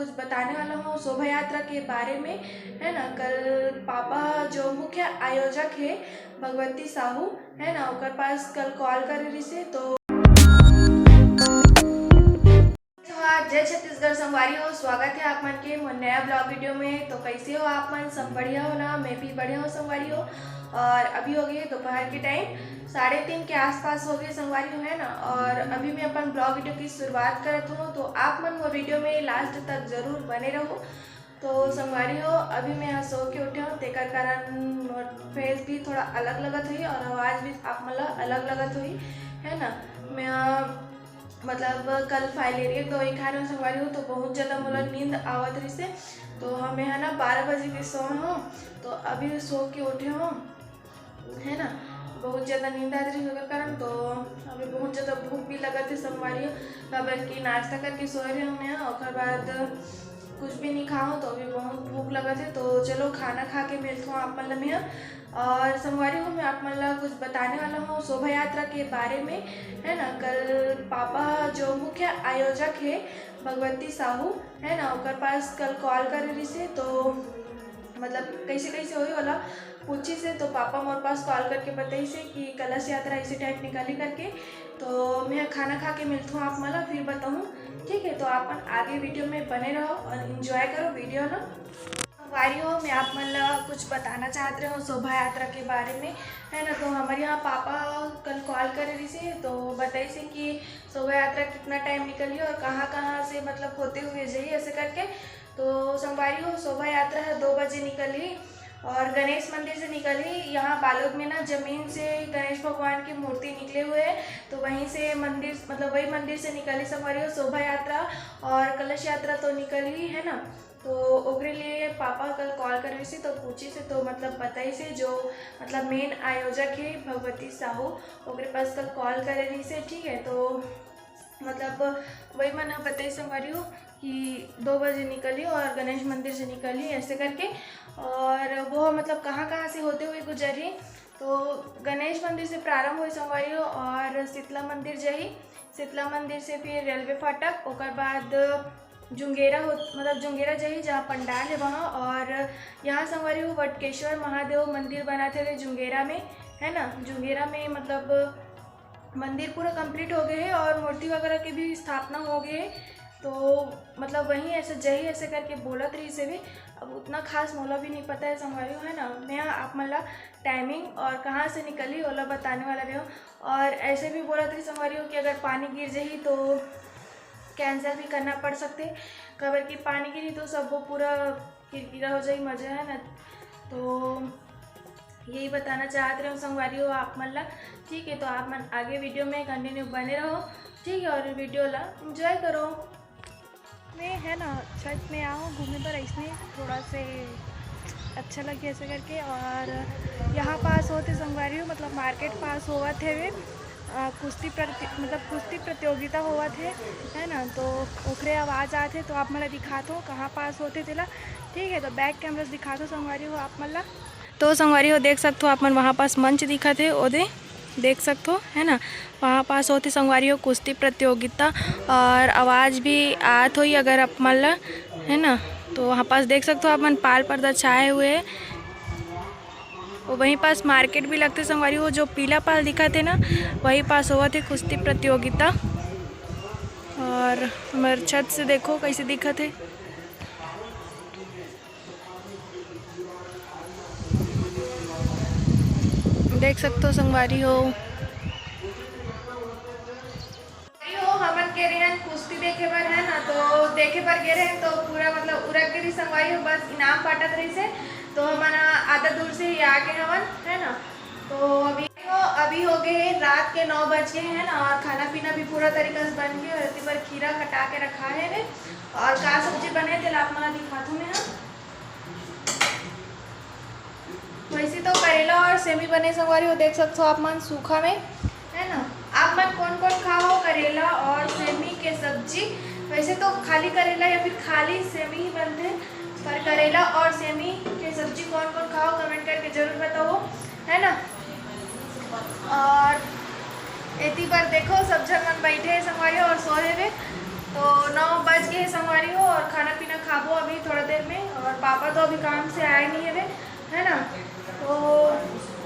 कुछ बताने वाला हूँ शोभा यात्रा के बारे में, है ना। कल पापा जो मुख्य आयोजक है भगवती साहू, है ना, ओकर पास कल कॉल करे रही से। तो जय छत्तीसगढ़ संगवारी हो, स्वागत है आप मन के नया ब्लॉग वीडियो में। तो कैसे हो आप मन? सब बढ़िया हो ना? मैं भी बढ़िया हूँ संगवारी हो। और अभी हो गए दोपहर के टाइम 3:30 के आसपास हो गए संगवारी हो, है ना। और अभी मैं अपन ब्लॉग वीडियो की शुरुआत करत हूँ, तो आप मन वो वीडियो में लास्ट तक जरूर बने रहो। तो संगवारी हो, अभी मैं सो के उठे हूँ, तेकर कारण फेस भी थोड़ा अलग लगत हुई और आवाज़ भी आप मतलब अलग लगत हुई, है ना। मैं मतलब कल फाइलेरिया दवाई खा रहे संगवारी हूँ, तो बहुत ज़्यादा मोला नींद आवत रही से। तो हमें है ना 12 बजे के सो हूँ, तो अभी सो के उठे हूँ, है ना। बहुत ज़्यादा नींद आ रही है कारण, तो अभी बहुत ज़्यादा भूख भी लगा थे संगवारी। खबर की नाश्ता करके सो रहे हमने, और बाद कुछ भी नहीं खाओ तो अभी बहुत भूख लगा थे। तो चलो खाना खा के मिलता हूँ आप मतलब में। और संगवारी हूँ मैं आप मतलब कुछ बताने वाला हूँ शोभा यात्रा के बारे में, है ना। कल पापा जो मुख्य आयोजक है भगवती साहू, है ना, ओकर पास कल कॉल कर रही से। तो मतलब कैसे कैसे हुई वाला पूछी से, तो पापा मोर पास कॉल करके बताई से कि कलश यात्रा ऐसे टाइप निकाली करके। तो मैं खाना खा के मिलता हूँ आप मला फिर बताऊँ, ठीक है। तो आप आगे वीडियो में बने रहो और इन्जॉय करो वीडियो ना। वारी हो मैं आप मतलब कुछ बताना चाहते रहे हो शोभा यात्रा के बारे में, है ना। तो हमारे यहाँ पापा कल कॉल कर रही से, तो बताई से कि शोभा यात्रा कितना टाइम निकली और कहाँ कहाँ से मतलब होते हुए जाइए ऐसे करके। तो संगवारी हो शोभा यात्रा है 2 बजे निकली और गणेश मंदिर से निकली। यहाँ बालोद में ना जमीन से गणेश भगवान की मूर्ति निकले हुए है, तो वहीं से मंदिर मतलब वही मंदिर से निकली संगवारी हो शोभा यात्रा। और कलश यात्रा तो निकली है ना। तो ओकरे लिए पापा कल कॉल कर रही थी, तो पूछी से, तो मतलब बताई से जो मतलब मेन आयोजक है भगवती साहू, ओकरे पास कल कॉल कर रही से, ठीक है। तो मतलब वही मैंने बताई संगवारी हो कि 2 बजे निकली और गणेश मंदिर से निकली ऐसे करके। और वो मतलब कहाँ कहाँ से होते हुए गुजरी, तो गणेश मंदिर से प्रारंभ हुई संगवारी हो और शीतला मंदिर जाई, शीतला मंदिर से फिर रेलवे फाटक, ओकर बाद जुंगेरा हो मतलब जुंगेरा जाई जहाँ पंडाल है वहाँ। और यहाँ संगवारी हो वटकेश्वर महादेव मंदिर बनाते थे जुंगेरा में, है ना। जुंगेरा में मतलब मंदिर पूरा कंप्लीट हो गए हैं और मूर्ति वगैरह की भी स्थापना हो गई है। तो मतलब वहीं ऐसे जही ऐसे करके बोलत रही से भी, अब उतना खास मोला भी नहीं पता है संगवारी हो, है ना। मैं आप मतलब टाइमिंग और कहाँ से निकली ओला बताने वाला रही हूँ। और ऐसे भी बोलत रही संगवारी हो कि अगर पानी गिर जाही तो कैंसिल भी करना पड़ सकते, खबर की पानी गिरी तो सब वो पूरा किरकिरा हो जाए मज़ा, है ना। तो यही बताना चाहते रहे संगवारी हो आप मतलब, ठीक है। तो आप मन आगे वीडियो में कंटिन्यू बने रहो, ठीक है, और वीडियो ला एंजॉय करो। मैं है ना छठ में आओ घूमने पर इसने थोड़ा से अच्छा लगे ऐसे करके। और यहाँ पास होते संगवारी हो मतलब मार्केट पास हुआ थे वे कुश्ती प्रतियोगिता हुआ थे, है ना। तो ओखरे आवाज़ आते तो आप मतलब दिखा दो कहाँ पास होते थे ला, ठीक है। तो बैक कैमरा से दिखा दो संगवारी हो आप मतलब। तो संगवारी हो देख सकते हो आप मन वहाँ पास मंच दिखा थे ओदे देख सकते हो, है ना। वहाँ पास होती संगवारी हो कुश्ती प्रतियोगिता और आवाज़ भी आत हुई अगर आप मान, है ना। तो वहाँ पास देख सकते हो आप मन पाल पर्दा छाए हुए हैं। और वहीं पास मार्केट भी लगते संगवारी हो, जो पीला पाल दिखा थे ना वहीं पास हुआ थे कुश्ती प्रतियोगिता। और हमारे छत से देखो कैसे दिखा थे। देख सकते हो संगवारी हो। हमन के रहे कुश्ती देखे पर, है ना। तो देखे पर गे रहे तो पूरा मतलब उरक गिरी संगवारी हो, बस इनाम बांटत रही से। तो हमारा आधा दूर से ही आगे हवन, है ना। तो अभी हो गए हैं रात के 9 बज गए, है ना। और खाना पीना भी पूरा तरीका से बन गया। इतनी बार खीरा कटा के रखा है रे, और का सब्जी बने थे आप मला दिखा दूँ मैं। वैसे तो करेला और सेमी बने संगवारी हो, देख सकते हो आप मन सूखा में, है ना। आप मन कौन कौन खाओ करेला और सेमी के सब्जी? वैसे तो खाली करेला या फिर खाली सेमी ही बनते, पर करेला और सेमी के सब्जी कौन कौन खाओ कमेंट करके जरूर बताओ, है ना। और इतनी बार देखो सब जन मन बैठे संगवारी हो और सो रहे। तो 9 बज गए संगवारी हो और खाना पीना खाबो अभी थोड़ा देर में, और पापा तो अभी काम से आए नहीं है ना। तो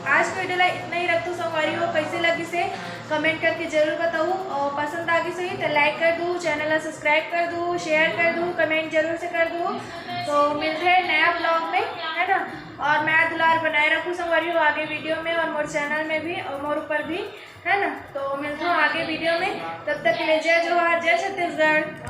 आज के वीडियो ला इतना ही रखूँ संगवारी हो। कैसे लगी से कमेंट करके जरूर बताऊँ, और पसंद आ गई सही तो लाइक कर दूँ, चैनल ला सब्सक्राइब कर दूँ, शेयर कर दूँ, कमेंट जरूर से कर दूँ। तो मिलते हैं नया ब्लॉग में, है ना। और मैं दुलार बनाए रखूँ संगवारी हो आगे वीडियो में, और मोर चैनल में भी और मोर ऊपर भी, है ना। तो मिलते हूँ आगे वीडियो में, तब तक के लिए जय जोहार, जय छत्तीसगढ़।